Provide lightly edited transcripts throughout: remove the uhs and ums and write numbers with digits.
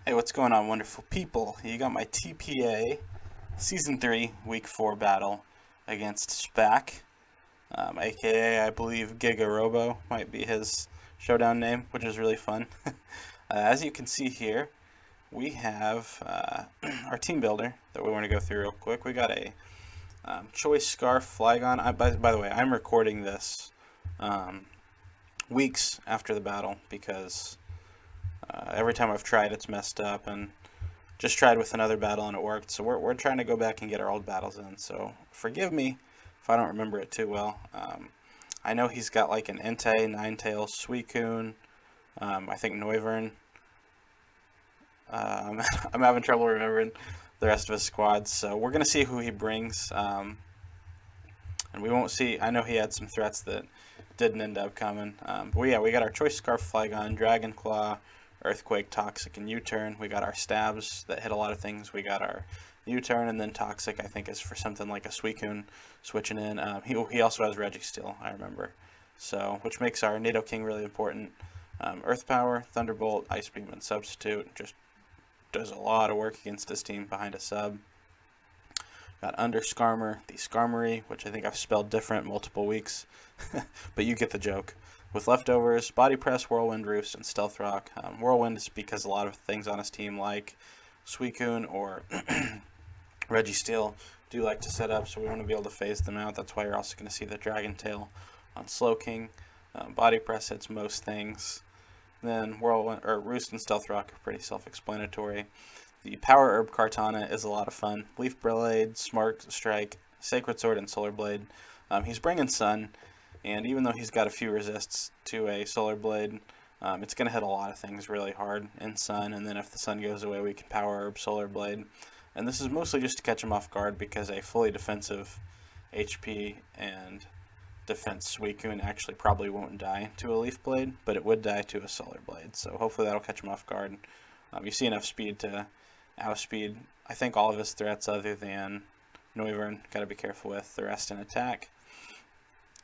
Hey, what's going on, wonderful people? You got my TPA Season 3 Week 4 battle against SPAC, aka I believe Giga Robo might be his Showdown name, which is really fun. As you can see here, we have our team builder that we want to go through real quick. We got a Choice Scarf Flygon. By the way, I'm recording this um, weeks after the battle because every time I've tried, it's messed up, and just tried with another battle and it worked. So we're trying to go back and get our old battles in. So forgive me if I don't remember it too well. I know he's got like an Entei, Ninetales, Suicune, I think Noivern. I'm having trouble remembering the rest of his squads. So we're going to see who he brings. And we won't see. I know he had some threats that didn't end up coming. But yeah, we got our Choice Scarf Flygon, Dragon Claw, Earthquake, Toxic, and U-Turn. We got our stabs that hit a lot of things. We got our U-Turn, and then Toxic, I think, is for something like a Suicune switching in. He also has Registeel, I remember. So, which makes our Nidoking really important. Earth Power, Thunderbolt, Ice Beam, and Substitute. Just does a lot of work against this team behind a sub. Got Underskarmer, the Skarmory, which I think I've spelled different multiple weeks, but you get the joke. With leftovers, Body Press, Whirlwind Roost, and Stealth Rock. Whirlwind is because a lot of things on his team, like Suicune or Registeel, do like to set up, so we want to be able to phase them out. That's why you're also going to see the Dragon Tail on Slowking. Body Press hits most things. Then Whirlwind or Roost and Stealth Rock are pretty self-explanatory. The Power Herb Kartana is a lot of fun. Leaf Blade, Smart Strike, Sacred Sword, and Solar Blade. He's bringing Sun, and even though he's got a few resists to a Solar Blade, it's going to hit a lot of things really hard in Sun, and then if the Sun goes away, we can Power Herb Solar Blade. And this is mostly just to catch him off guard because a fully defensive HP and defense Suicune actually probably won't die to a Leaf Blade, but it would die to a Solar Blade, so hopefully that'll catch him off guard. You see enough speed to outspeed, I think, all of his threats other than Noivern. Got to be careful with the rest in attack.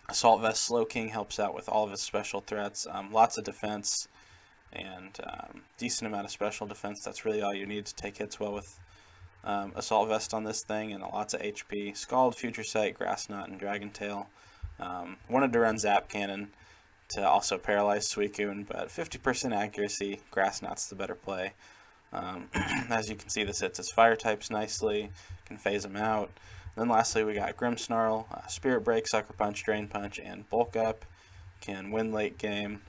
Assault Vest Slowking helps out with all of his special threats. Lots of defense and decent amount of special defense. That's really all you need to take hits well with Assault Vest on this thing, and lots of HP. Scald, Future Sight, Grass Knot, and Dragon Tail. Wanted to run Zap Cannon to also paralyze Suicune, but 50% accuracy, Grass Knot's the better play. As you can see, this hits his fire types nicely, can phase them out. Then lastly, we got Grimmsnarl, Spirit Break, Sucker Punch, Drain Punch, and Bulk Up. Can win late game.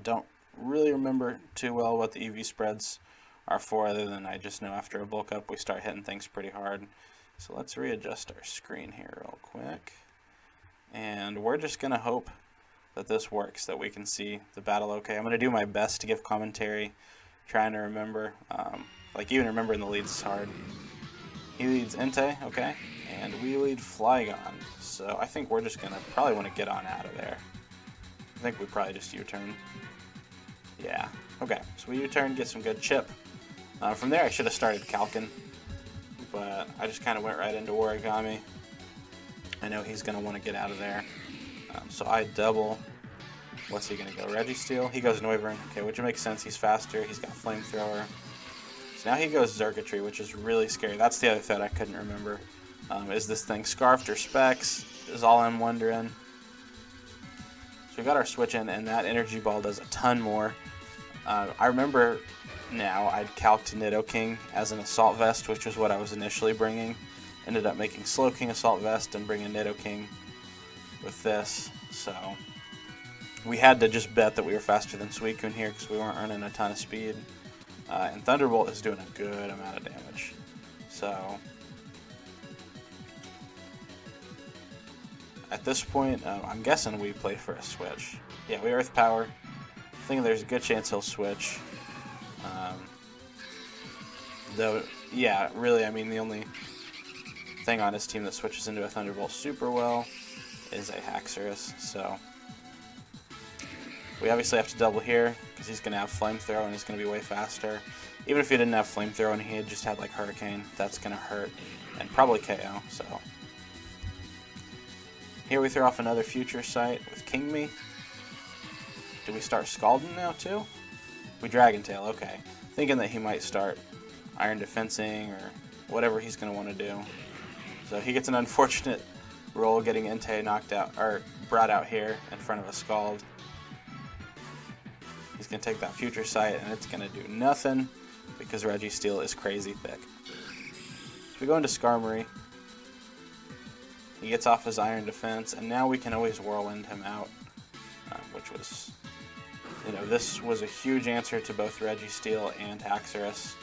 Don't really remember too well what the EV spreads are for, other than I just know after a Bulk Up we start hitting things pretty hard. So let's readjust our screen here real quick. And we're just going to hope that this works, that we can see the battle okay. I'm going to do my best to give commentary, trying to remember. Like, even remembering the leads is hard. He leads Entei, okay, and we lead Flygon. So I think we're just going to probably want to get on out of there. I think we probably just U-turn. Yeah, okay, so we U-turn, get some good chip. From there I should have started Calkin, but I just kind of went right into Origami. I know he's going to want to get out of there. So I double. What's he going to go? Registeel? He goes Noivern. Okay, which makes sense. He's faster. He's got Flamethrower. So now he goes Xurkitree, which is really scary. That's the other threat I couldn't remember. Is this thing Scarfed or Specs? Is all I'm wondering. So we got our switch in, and that Energy Ball does a ton more. I remember now I'd calced Nidoking as an Assault Vest, which was what I was initially bringing. Ended up making Slowking Assault Vest and bringing Nidoking with this. So we had to just bet that we were faster than Suicune here because we weren't earning a ton of speed. And Thunderbolt is doing a good amount of damage. So at this point, I'm guessing we play for a switch. Yeah, we Earth Power. I think there's a good chance he'll switch. Though, yeah, really, I mean, the only thing on his team that switches into a Thunderbolt super well is a Haxorus, so we obviously have to double here because he's going to have Flamethrower and he's going to be way faster. Even if he didn't have Flamethrower and he had just had like Hurricane, that's going to hurt and probably KO. So here we throw off another Future Sight with King Me. Do we start Scalding now too? We Dragon Tail, okay. Thinking that he might start Iron Defensing or whatever he's going to want to do. So he gets an unfortunate roll, getting Entei knocked out, or brought out here in front of a Scald. He's going to take that Future Sight, and it's going to do nothing because Registeel is crazy thick. So we go into Skarmory. He gets off his Iron Defense, and now we can always Whirlwind him out, which was, this was a huge answer to both Registeel and Haxorus.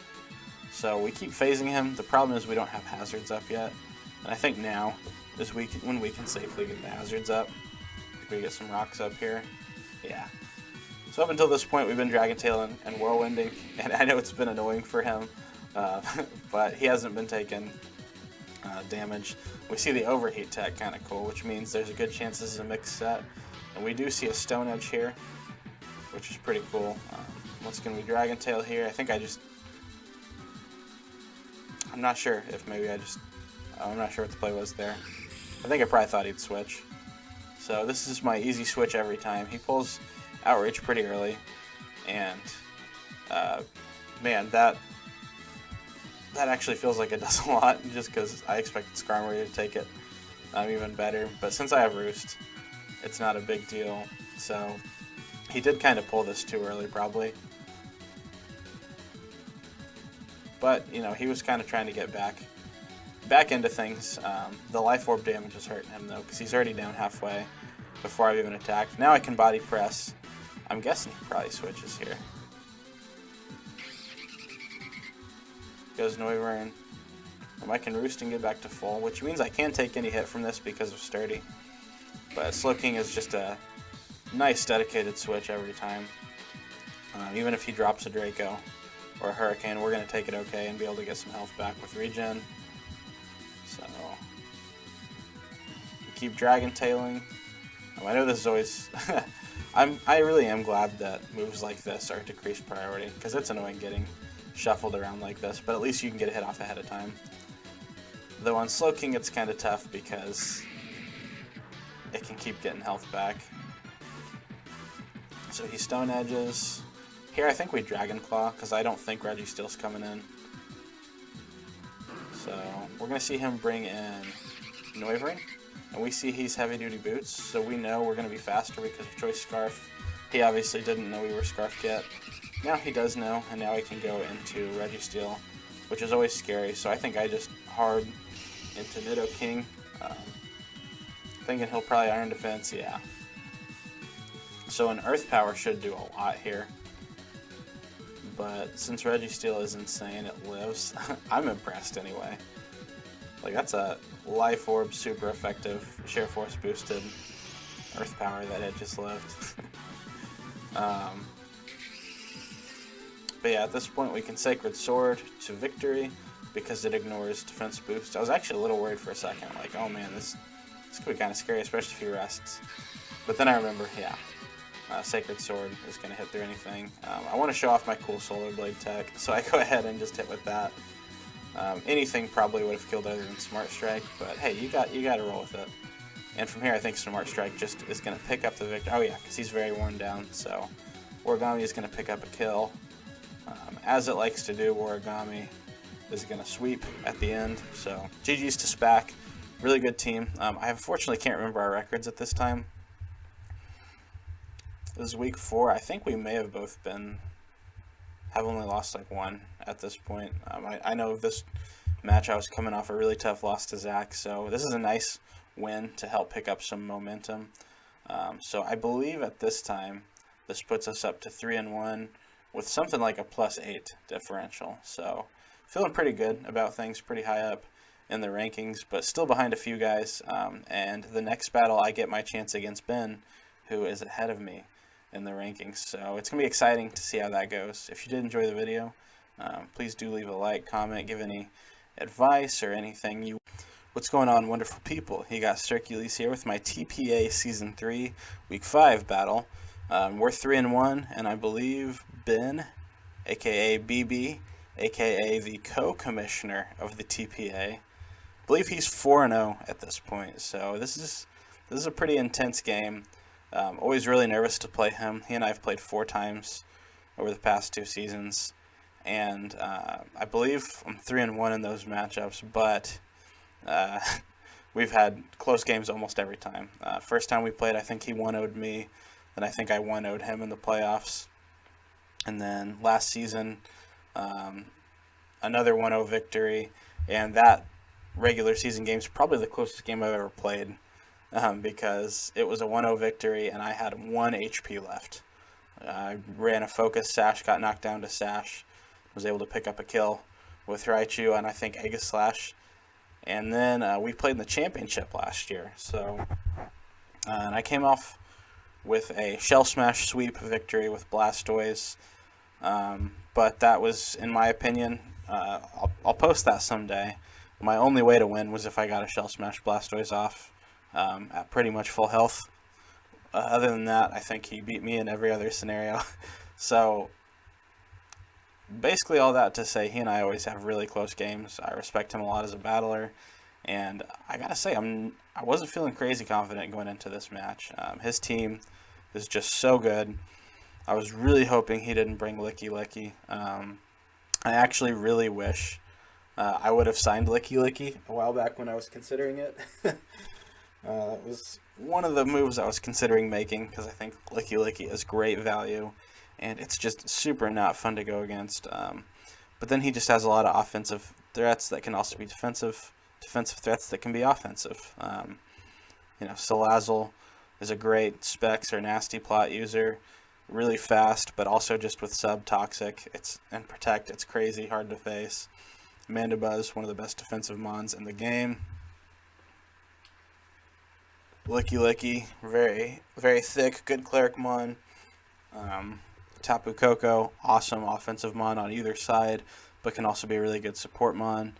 So we keep phasing him. The problem is we don't have hazards up yet. And I think now is when we can safely get the hazards up. If we get some rocks up here. Yeah. So up until this point we've been Dragon Tailing and Whirlwinding. And I know it's been annoying for him. But he hasn't been taking damage. We see the Overheat tech, kind of cool, which means there's a good chance this is a mixed set. And we do see a Stone Edge here, which is pretty cool. Once again, we Dragon Tail here. I think I'm not sure if I'm not sure what the play was there. I think I probably thought he'd switch. So this is my easy switch every time. He pulls Outreach pretty early, and man, that actually feels like it does a lot, just because I expected Skarmory to take it even better. But since I have Roost, it's not a big deal. So he did kind of pull this too early, probably. But, he was kind of trying to get back into things. The Life Orb damage is hurting him, though, because he's already down halfway before I've even attacked. Now I can Body Press. I'm guessing he probably switches here. Goes Noivern. I can Roost and get back to full, which means I can take any hit from this because of Sturdy. But Slowking is just a nice dedicated switch every time. Even if he drops a Draco or a Hurricane, we're going to take it okay and be able to get some health back with Regen. So, we keep Dragon Tailing. I know this is always... I really am glad that moves like this are decreased priority, because it's annoying getting shuffled around like this, but at least you can get a hit off ahead of time. Though on Slowking it's kind of tough because it can keep getting health back. So he Stone Edges. Here I think we Dragon Claw, because I don't think Registeel's coming in. So we're going to see him bring in Noivern, and we see he's Heavy Duty Boots, so we know we're going to be faster because of Choice Scarf. He obviously didn't know we were Scarfed yet. Now he does know, and now he can go into Registeel, which is always scary, so I think I just hard into Nidoking, thinking he'll probably Iron Defense, yeah. So an Earth Power should do a lot here. But since Registeel is insane, it lives. I'm impressed anyway. Like, that's a Life Orb super effective Sheer Force boosted Earth Power that it just lived. But yeah, at this point we can Sacred Sword to victory because it ignores defense boost. I was actually a little worried for a second, like, oh man, this could be kind of scary, especially if he rests. But then I remember, yeah. Sacred Sword is going to hit through anything. I want to show off my cool Solar Blade tech, so I go ahead and just hit with that. Anything probably would have killed other than Smart Strike, but hey, you got to roll with it. And from here, I think Smart Strike just is going to pick up the victory. Oh yeah, because he's very worn down, so Origami is going to pick up a kill. As it likes to do, Origami is going to sweep at the end. So GG's to SPAC. Really good team. I unfortunately can't remember our records at this time. This is week 4. I think we may have both have only lost like one at this point. I know this match I was coming off a really tough loss to Zach, so this is a nice win to help pick up some momentum. So I believe at this time this puts us up to 3-1 with something like a +8 differential. So feeling pretty good about things, pretty high up in the rankings, but still behind a few guys. And the next battle I get my chance against Ben, who is ahead of me in the rankings. So it's going to be exciting to see how that goes. If you did enjoy the video, please do leave a like, comment, give any advice or anything you... What's going on, wonderful people? You got Circules here with my TPA Season 3 Week 5 battle. We're 3-1, and I believe Ben, aka BB, aka the co-commissioner of the TPA, I believe he's 4-0 at this point. So this is a pretty intense game. Always really nervous to play him. He and I have played 4 times over the past 2 seasons, and I believe I'm 3-1 in those matchups, but we've had close games almost every time. First time we played, I think he 1-0'd me, and I think I 1-0'd him in the playoffs. And then last season, another 1-0 victory, and that regular season game is probably the closest game I've ever played, because it was a 1-0 victory, and I had 1 HP left. I ran a focus sash, got knocked down to sash, was able to pick up a kill with Raichu and I think Aegislash. And then we played in the championship last year. So, and I came off with a Shell Smash sweep victory with Blastoise. But that was, in my opinion, I'll post that someday. My only way to win was if I got a Shell Smash Blastoise off at pretty much full health. Other than that, I think he beat me in every other scenario. So, basically all that to say, he and I always have really close games. I respect him a lot as a battler, and I gotta say, I wasn't feeling crazy confident going into this match. His team is just so good. I was really hoping he didn't bring Licky. I actually really wish I would have signed Licky a while back when I was considering it. It was one of the moves I was considering making, because I think Licky is great value. And it's just super not fun to go against. But then he just has a lot of offensive threats that can also be defensive threats that can be offensive. Salazzle is a great Specs or Nasty Plot user, really fast, but also just with sub-toxic and Protect. It's crazy hard to face. Mandibuzz, one of the best defensive mons in the game. Licky, very, very thick, good cleric mon. Tapu Koko, awesome offensive mon on either side, but can also be a really good support mon.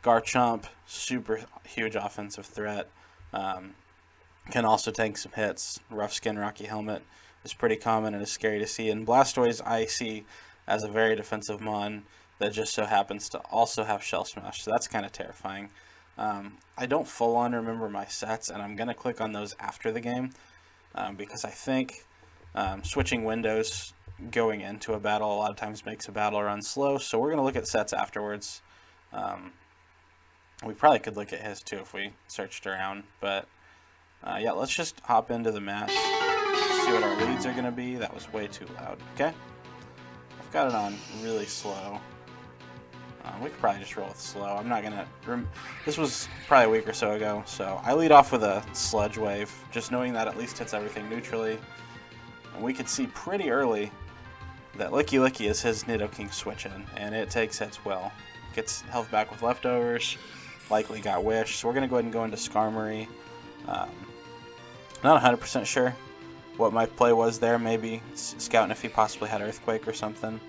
Garchomp, super huge offensive threat. Can also take some hits. Rough Skin, Rocky Helmet is pretty common and is scary to see. And Blastoise I see as a very defensive mon that just so happens to also have Shell Smash, so that's kind of terrifying. I don't full on remember my sets, and I'm going to click on those after the game, because I think switching windows going into a battle a lot of times makes a battle run slow, so we're going to look at sets afterwards. We probably could look at his too if we searched around, but yeah, let's just hop into the match, see what our leads are going to be. That was way too loud. Okay, I've got it on really slow. We could probably just roll with slow. I'm not going to... This was probably a week or so ago, so I lead off with a Sludge Wave, just knowing that at least hits everything neutrally. And we could see pretty early that Licky is his Nidoking switch-in, and it takes hits well. Gets health back with leftovers, likely got Wish, so we're going to go ahead and go into Skarmory. Not 100% sure what my play was there, maybe scouting if he possibly had Earthquake or something.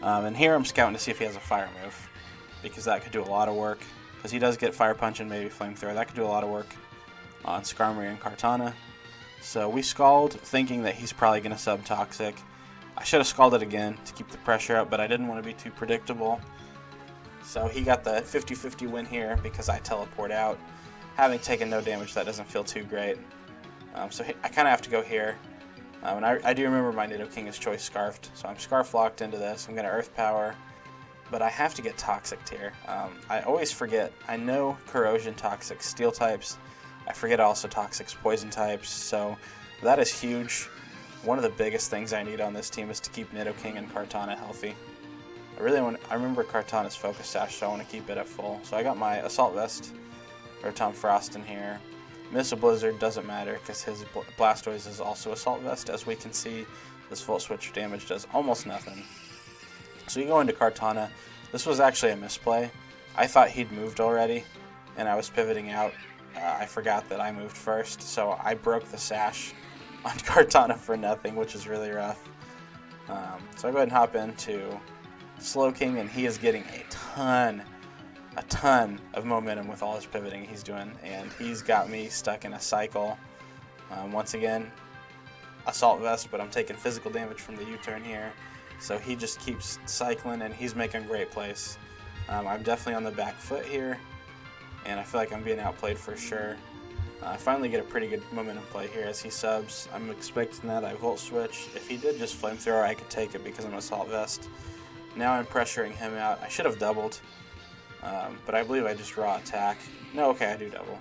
And here I'm scouting to see if he has a Fire move, because that could do a lot of work, because he does get Fire Punch and maybe Flamethrower. That could do a lot of work on Skarmory and Kartana. So we Scald, thinking that he's probably going to sub-toxic. I should have Scalded again to keep the pressure up, but I didn't want to be too predictable. So he got the 50-50 win here because I teleport out. Having taken no damage, that doesn't feel too great. So I kind of have to go here. And I do remember my Nidoking is Choice Scarfed, so I'm Scarf locked into this. I'm going to Earth Power, but I have to get Toxic here. I always forget. I know Corrosion, Toxic, Steel types. I forget also Toxic's Poison types, so that is huge. One of the biggest things I need on this team is to keep Nidoking and Kartana healthy. I remember Kartana's Focus Sash, so I want to keep it at full. So I got my Assault Vest, or Tom Frost in here. Missile Blizzard doesn't matter because his Blastoise is also Assault Vest. As we can see, this Volt Switch damage does almost nothing. So you go into Kartana. This was actually a misplay. I thought he'd moved already, and I was pivoting out. I forgot that I moved first, so I broke the Sash on Kartana for nothing, which is really rough. So I go ahead and hop into Slowking, and he is getting a ton of momentum with all his pivoting he's doing, and he's got me stuck in a cycle. Once again, Assault Vest, but I'm taking physical damage from the U-turn here, so he just keeps cycling, and he's making great plays. I'm definitely on the back foot here, and I feel like I'm being outplayed for sure. I finally get a pretty good momentum play here as he subs. I'm expecting that I Volt Switch. If he did just Flamethrower, I could take it because I'm Assault Vest. Now I'm pressuring him out. I should have doubled, but I believe I just raw attack. No, okay, I do double.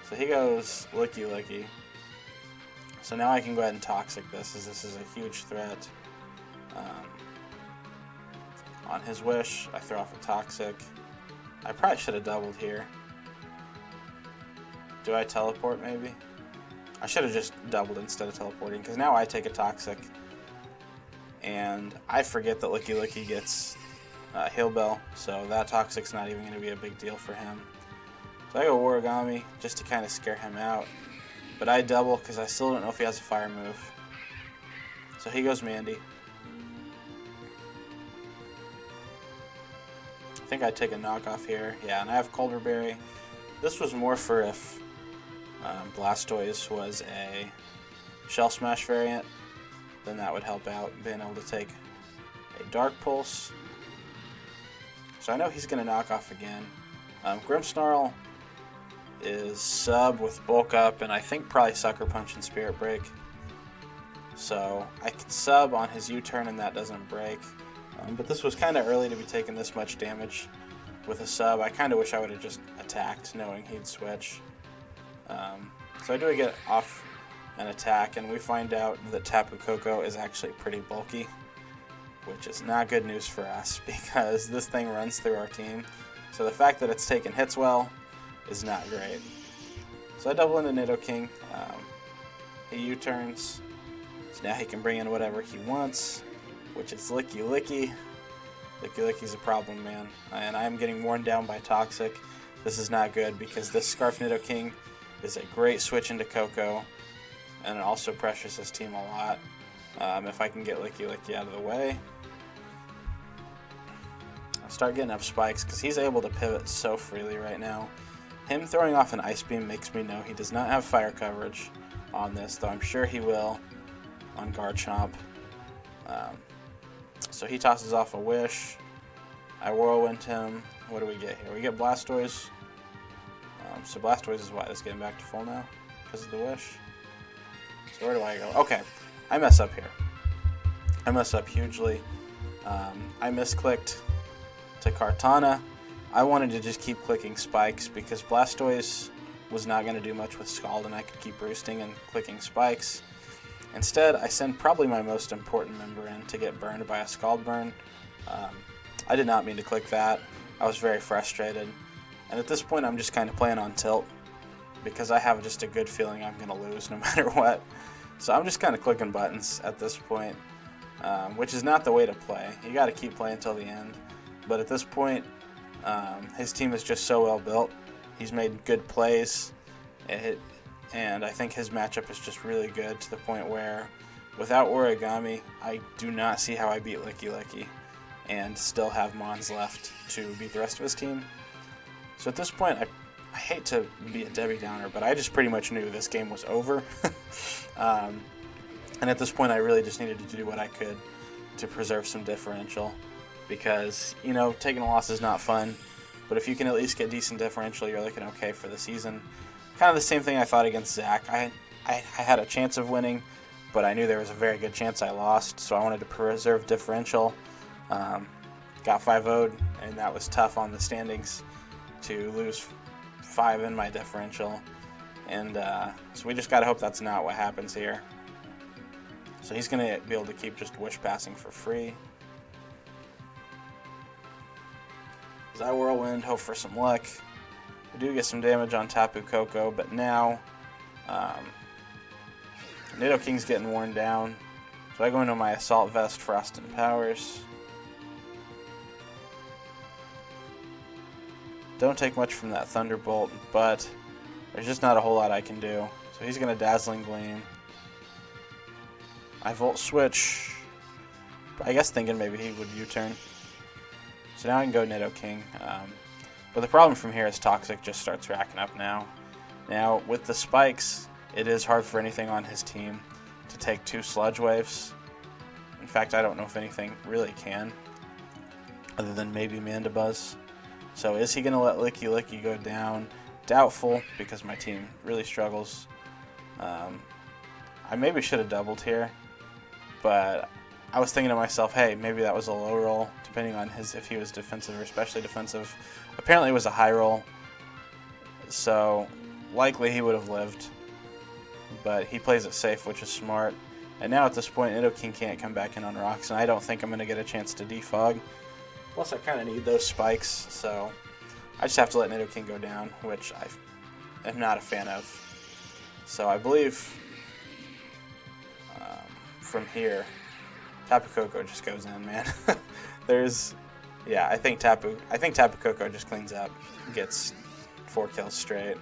So he goes Licky Licky. So now I can go ahead and Toxic this, as this is a huge threat. On his Wish, I throw off a Toxic. I probably should have doubled here. Do I teleport maybe? I should have just doubled instead of teleporting, because now I take a Toxic. And I forget that Licky Licky gets Heal Bell, so that Toxic's not even going to be a big deal for him. So I go Origami just to kind of scare him out. But I double because I still don't know if he has a fire move. So he goes Mandy. I think I'd take a knockoff here. Yeah, and I have Colder Berry. This was more for if Blastoise was a Shell Smash variant, then that would help out being able to take a Dark Pulse. So I know he's going to knock off again. Grimmsnarl is sub with Bulk Up, and I think probably Sucker Punch and Spirit Break. So I can sub on his U-turn and that doesn't break. But this was kind of early to be taking this much damage with a sub. I kind of wish I would have just attacked knowing he'd switch. So I do get off an attack, and we find out that Tapu Koko is actually pretty bulky, which is not good news for us because this thing runs through our team. So the fact that it's taking hits well is not great. So I double into Nidoking. He U-turns, so now he can bring in whatever he wants, which is Licky Licky. Licky Licky's a problem, man, and I'm getting worn down by Toxic. This is not good because this Scarf Nidoking is a great switch into Koko, and it also pressures his team a lot. If I can get Licky Licky out of the way, I'll start getting up spikes because he's able to pivot so freely right now. Him throwing off an Ice Beam makes me know he does not have fire coverage on this, though I'm sure he will on Garchomp. So he tosses off a Wish. I Whirlwind him. What do we get here? We get Blastoise. So Blastoise is what? It's getting back to full now because of the Wish. So where do I go? Okay, I mess up here. I mess up hugely. I misclicked to Kartana. I wanted to just keep clicking spikes because Blastoise was not going to do much with Scald, and I could keep roosting and clicking spikes. Instead, I send probably my most important member in to get burned by a Scald Burn. I did not mean to click that. I was very frustrated. And at this point, I'm just kind of playing on tilt because I have just a good feeling I'm going to lose no matter what. So I'm just kind of clicking buttons at this point, which is not the way to play. You got to keep playing until the end. But at this point, his team is just so well built. He's made good plays, and I think his matchup is just really good to the point where without Origami, I do not see how I beat Licky Licky and still have Mons left to beat the rest of his team. So at this point, I hate to be a Debbie Downer, but I just pretty much knew this game was over. And at this point, I really just needed to do what I could to preserve some differential because, you know, taking a loss is not fun, but if you can at least get decent differential, you're looking okay for the season. Kind of the same thing I thought against Zach. I had a chance of winning, but I knew there was a very good chance I lost, so I wanted to preserve differential. Got 5-0'd, and that was tough on the standings to lose 5 in my differential. And so we just got to hope that's not what happens here. So he's going to be able to keep just Wish passing for free. As I Whirlwind, hope for some luck. We do get some damage on Tapu Koko, but now Nidoking's getting worn down. So I go into my Assault Vest, Frost and Powers. Don't take much from that Thunderbolt, but there's just not a whole lot I can do. So he's going to Dazzling Gleam. I Volt Switch. I guess thinking maybe he would U-turn. So now I can go Nidoking. But the problem from here is Toxic just starts racking up now. Now, with the spikes, it is hard for anything on his team to take 2 Sludge Waves. In fact, I don't know if anything really can, other than maybe Mandibuzz. So is he going to let Licky Licky go down, doubtful because my team really struggles. I maybe should have doubled here, but I was thinking to myself, hey, maybe that was a low roll, depending on if he was defensive or especially defensive. Apparently it was a high roll, so likely he would have lived, but he plays it safe, which is smart. And now at this point, Nidoking can't come back in on rocks, and I don't think I'm going to get a chance to defog. Plus, I kind of need those spikes, so I just have to let Nidoking go down, which I am not a fan of. So I believe from here, Tapu Koko just goes in, man. I think Tapu Koko just cleans up, gets 4 kills straight.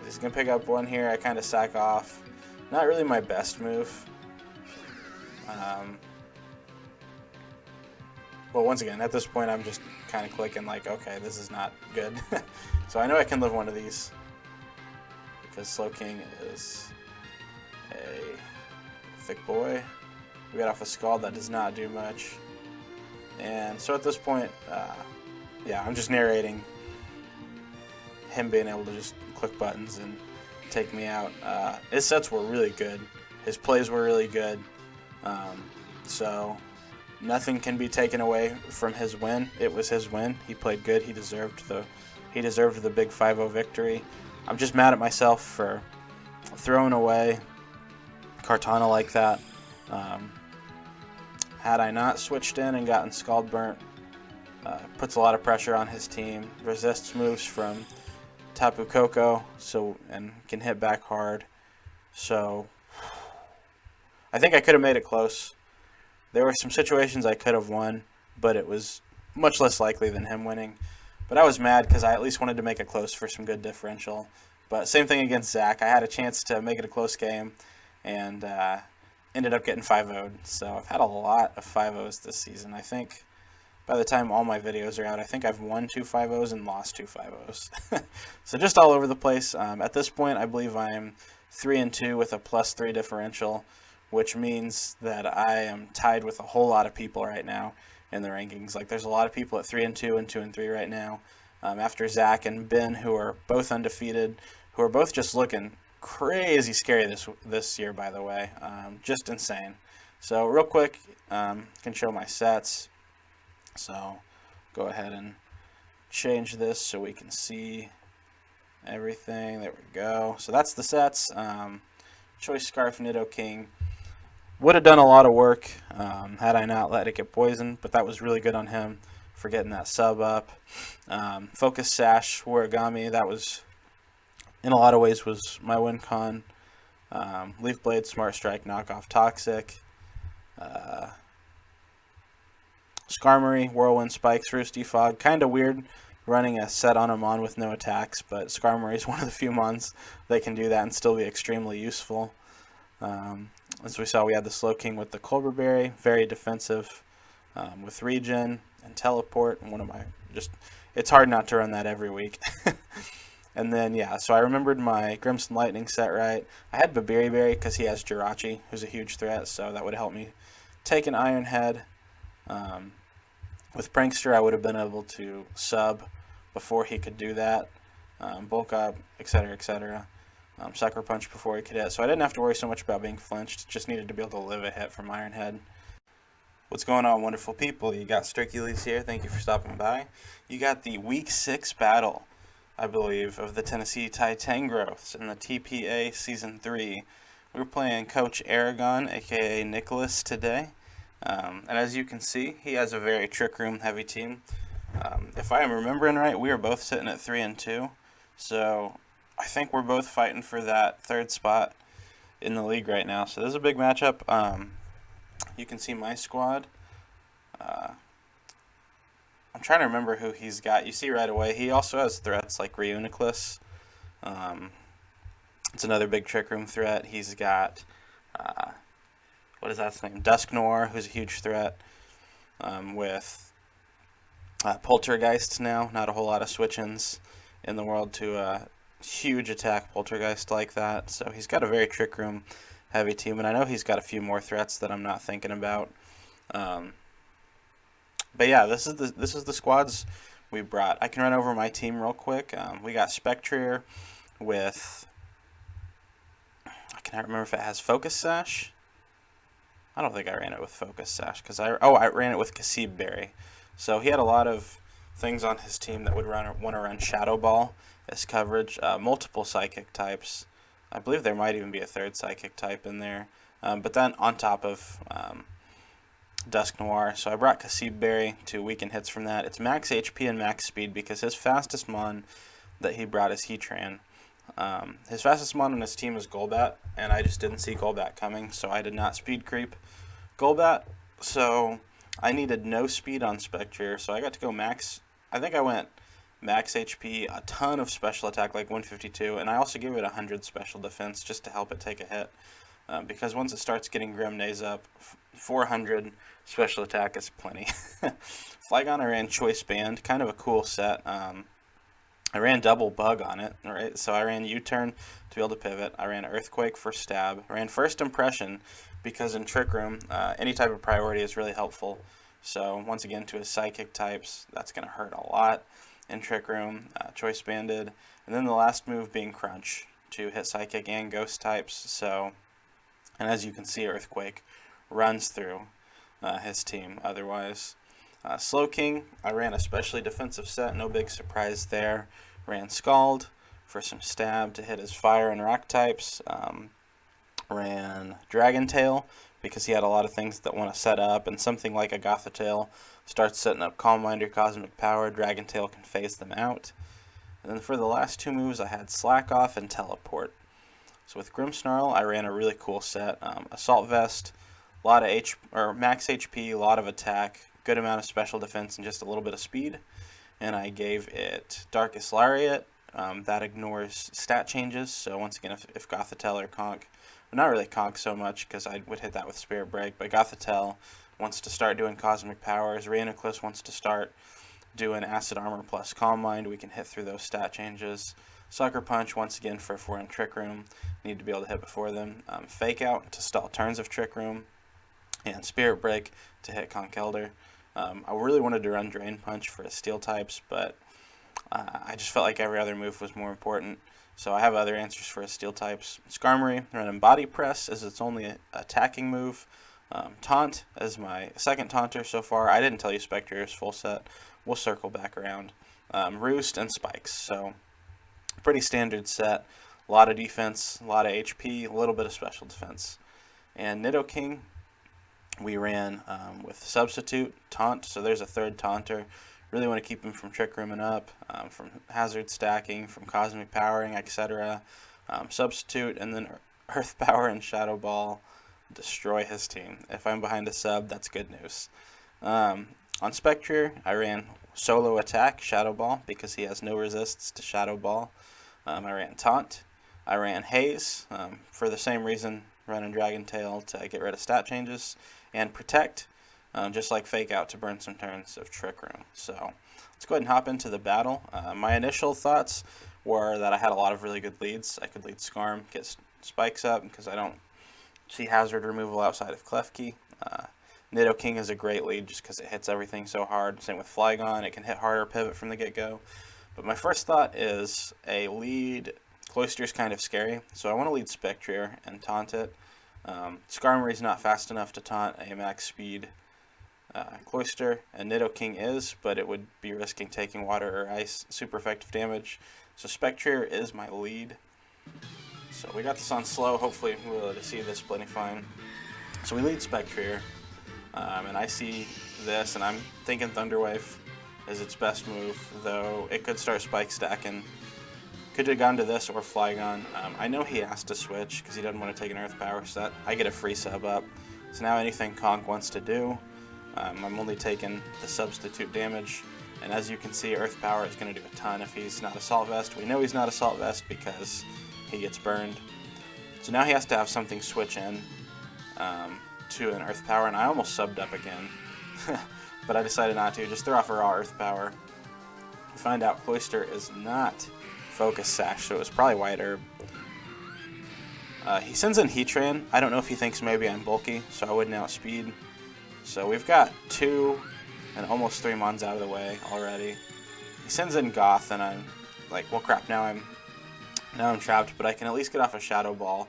He's gonna pick up 1 here. I kind of sack off. Not really my best move. Well, once again, at this point, I'm just kind of clicking like, okay, this is not good. So I know I can live one of these because Slowking is a thick boy. We got off a Scald that does not do much. And so at this point, I'm just narrating him being able to just click buttons and take me out. His sets were really good. His plays were really good. So nothing can be taken away from his win. It was his win. He played good. He deserved the big 5-0 victory. I'm just mad at myself for throwing away Kartana like that. Had I not switched in and gotten Scald burnt, puts a lot of pressure on his team. Resists moves from Tapu Koko, and can hit back hard. So I think I could have made it close. There were some situations I could have won, but it was much less likely than him winning. But I was mad because I at least wanted to make it close for some good differential. But same thing against Zach. I had a chance to make it a close game, and ended up getting 5-0'd. So I've had a lot of 5-0s this season. I think by the time all my videos are out, I think I've won 2 5-0s and lost 2 5-0s. So just all over the place. At this point, I believe I'm 3-2 with a +3 differential, which means that I am tied with a whole lot of people right now in the rankings. Like, there's a lot of people at 3-2 and 2-3 right now. After Zach and Ben, who are both undefeated, who are both just looking crazy scary this year, by the way. Just insane. So real quick, can show my sets. So go ahead and change this so we can see everything. There we go. So that's the sets. Choice Scarf, Nidoking. Would have done a lot of work had I not let it get poisoned, but that was really good on him for getting that sub up. Focus Sash, Origami, that was, in a lot of ways, was my win con. Leaf Blade, Smart Strike, Knockoff, Toxic. Skarmory, Whirlwind, Spikes, Roosty, Fog. Kind of weird running a set on a Mon with no attacks, but Skarmory is one of the few Mons that can do that and still be extremely useful. As we saw, we had the Slowking with the Colbur Berry, very defensive with Regen and Teleport. It's hard not to run that every week. And then, so I remembered my Grimson Lightning set right. I had Babiri Berry because he has Jirachi, who's a huge threat, so that would help me take an Iron Head. With Prankster, I would have been able to sub before he could do that. Bulk up, etc., etc. Sucker Punch before he could hit. So I didn't have to worry so much about being flinched. Just needed to be able to live a hit from Iron Head. What's going on, wonderful people? You got Strickules here. Thank you for stopping by. You got the Week 6 battle, I believe, of the Tennessee Titanographs in the TPA Season 3. We're playing Coach Aragon, aka Nicholas, today. And as you can see, he has a very Trick Room heavy team. If I am remembering right, we are both sitting at 3-2. So I think we're both fighting for that 3rd spot in the league right now. So this is a big matchup. You can see my squad. I'm trying to remember who he's got. You see right away, he also has threats like Reuniclus. It's another big Trick Room threat. He's got, what is that name? Dusknoir, who's a huge threat. With Poltergeist now. Not a whole lot of switch-ins in the world to a huge attack Poltergeist like that. So he's got a very Trick Room heavy team, and I know he's got a few more threats that I'm not thinking about. But yeah, this is the squads we brought, I can run over my team real quick. We got Spectrier with, I cannot remember if it has Focus Sash. I don't think I ran it with Focus Sash because I ran it with Cassib Berry. So he had a lot of things on his team that would want to run Shadow Ball as coverage. Multiple Psychic types. I believe there might even be a third Psychic type in there. But then on top of Dusk Noir. So I brought Cassib Berry to weaken hits from that. It's max HP and max speed because his fastest mon that he brought is Heatran. His fastest mon on his team is Golbat, and I just didn't see Golbat coming, so I did not speed creep Golbat. So I needed no speed on Spectrier, so I got to go max. I think I went max HP, a ton of special attack, like 152, and I also gave it 100 special defense just to help it take a hit. Because once it starts getting Grimdays up, 400 special attack is plenty. Flygon, I ran Choice Band, kind of a cool set. I ran double Bug on it, right? So I ran U-Turn to be able to pivot. I ran Earthquake for stab. I ran First Impression because in Trick Room, any type of priority is really helpful. So once again, to his Psychic types, that's going to hurt a lot in Trick Room. Choice Banded. And then the last move being Crunch to hit Psychic and Ghost types. So, and as you can see, Earthquake runs through his team otherwise. Slow King, I ran a specially defensive set, no big surprise there. Ran Scald for some stab to hit his fire and rock types. Ran Dragon Tail because he had a lot of things that want to set up, and something like a Gothitail starts setting up Calm Mind or Cosmic Power, Dragon Tail can phase them out. And then for the last two moves, I had Slack Off and Teleport. So with Grimmsnarl, I ran a really cool set. Assault Vest, a lot of max HP, a lot of attack, good amount of special defense, and just a little bit of speed. And I gave it Darkest Lariat. That ignores stat changes. So once again, if Gothitelle or Conk, well, not really Conk so much because I would hit that with Spirit Break, but Gothitelle wants to start doing Cosmic Powers. Rhianoclus wants to start doing Acid Armor plus Calm Mind. We can hit through those stat changes. Sucker Punch, once again, for if we're in Trick Room, need to be able to hit before them. Fake Out to stall turns of Trick Room. And Spirit Break to hit Conkeldurr. I really wanted to run Drain Punch for his Steel types, but I just felt like every other move was more important. So I have other answers for his Steel types. Skarmory, running Body Press as its only attacking move. Taunt as my second taunter so far. I didn't tell you Spectrier's full set. We'll circle back around. Roost and Spikes. So pretty standard set. A lot of defense, a lot of HP, a little bit of special defense. And Nidoking, we ran with Substitute, Taunt, so there's a third Taunter. Really want to keep him from Trick Rooming up, from Hazard Stacking, from Cosmic Powering, etc. Substitute, and then Earth Power and Shadow Ball destroy his team. If I'm behind a sub, that's good news. On Spectrier, I ran Solo Attack, Shadow Ball, because he has no resists to Shadow Ball. I ran Taunt. I ran Haze, for the same reason, running Dragon Tail to get rid of stat changes. And Protect, just like Fake Out to burn some turns of Trick Room. So let's go ahead and hop into the battle. My initial thoughts were that I had a lot of really good leads. I could lead Skarm, get Spikes up, because I don't see hazard removal outside of Klefki. Nidoking is a great lead just because it hits everything so hard. Same with Flygon, it can hit harder pivot from the get-go. But my first thought is a lead Cloyster's kind of scary, so I want to lead Spectrier and taunt it. Skarmory's not fast enough to taunt a max speed Cloyster, and Nidoking is, but it would be risking taking water or ice super effective damage. So Spectrier is my lead. So we got this on slow, hopefully we'll be able to see this plenty fine. So we lead Spectrier, and I see this, and I'm thinking Thunder Wave is its best move, though it could start spike stacking. Could have gone to this or Flygon. I know he has to switch because he doesn't want to take an Earth Power, so that I get a free sub up. So now anything Conk wants to do, I'm only taking the substitute damage. And as you can see, Earth Power is going to do a ton if he's not Assault Vest. We know he's not Assault Vest because he gets burned. So now he has to have something switch in to an Earth Power, and I almost subbed up again. But I decided not to, just throw off a raw Earth Power. We find out Cloyster is not Focus Sash, so it was probably White Herb. He sends in Heatran. I don't know if he thinks maybe I'm bulky, so I wouldn't outspeed. So we've got 2 and almost 3 mons out of the way already. he sends in Goth, and I'm like, well, crap. Now I'm trapped, but I can at least get off a Shadow Ball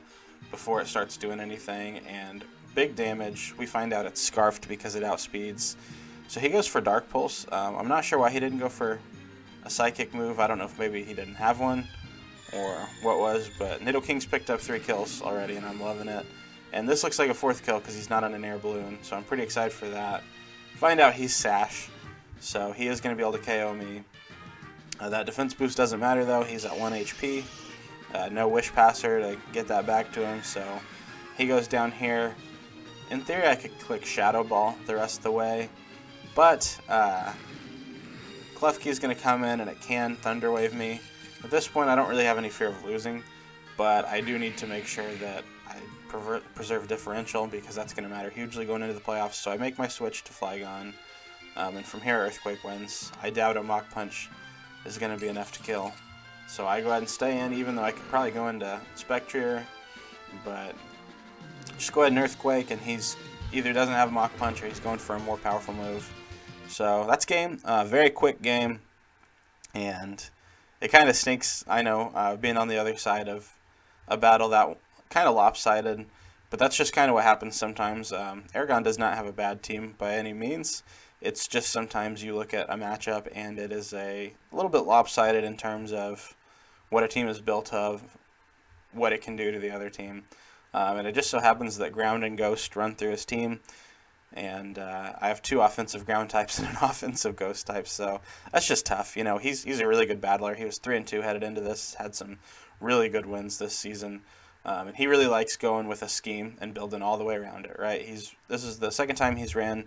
before it starts doing anything. And big damage. We find out it's Scarfed because it outspeeds. So he goes for Dark Pulse. I'm not sure why he didn't go for a Psychic move. I don't know if maybe he didn't have one or what was, but Nidoking's picked up 3 kills already, and I'm loving it. And this looks like a 4th kill because he's not on an air balloon, so I'm pretty excited for that. Find out he's Sash, so he is going to be able to KO me. That defense boost doesn't matter though, he's at 1 HP. No Wish Passer to get that back to him, so he goes down here. In theory I could click Shadow Ball the rest of the way, but Klefki is going to come in and it can Thunder Wave me. At this point I don't really have any fear of losing, but I do need to make sure that I preserve differential because that's going to matter hugely going into the playoffs. So I make my switch to Flygon, and from here Earthquake wins. I doubt a Mach Punch is going to be enough to kill. So I go ahead and stay in, even though I could probably go into Spectrier, but just go ahead and Earthquake, and he's either doesn't have a Mach Punch or he's going for a more powerful move. So that's game. Very quick game, and it kind of stinks, I know, being on the other side of a battle that kind of lopsided, but that's just kind of what happens sometimes. Aragon does not have a bad team by any means. It's just sometimes you look at a matchup and it is a little bit lopsided in terms of what a team is built of, what it can do to the other team. And it just so happens that Ground and Ghost run through his team, and I have 2 offensive ground types and an offensive ghost type, so that's just tough. You know, he's a really good battler. He was 3-2 headed into this, had some really good wins this season, and he really likes going with a scheme and building all the way around it. Right? This is the second time he's ran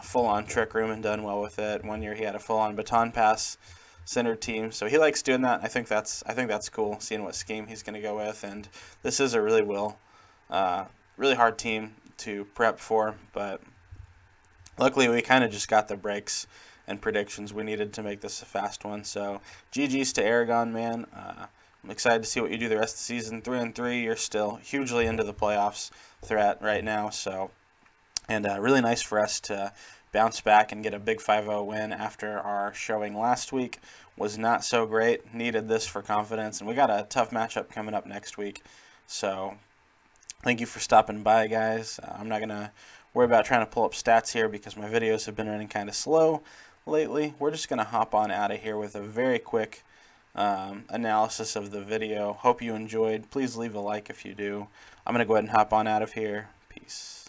full-on Trick Room and done well with it. One year he had a full-on Baton Pass centered team, so he likes doing that. I think that's cool, seeing what scheme he's going to go with, and this is a really hard team to prep for, but luckily we kind of just got the breaks and predictions we needed to make this a fast one. So GG's to Aragon, man. I'm excited to see what you do the rest of the season. 3-3, you're still hugely into the playoffs threat right now, so, and really nice for us to bounce back and get a big 5-0 win after our showing last week was not so great. Needed this for confidence, and we got a tough matchup coming up next week. So thank you for stopping by, guys. I'm not going to worry about trying to pull up stats here because my videos have been running kind of slow lately. We're just going to hop on out of here with a very quick analysis of the video. Hope you enjoyed. Please leave a like if you do. I'm going to go ahead and hop on out of here. Peace.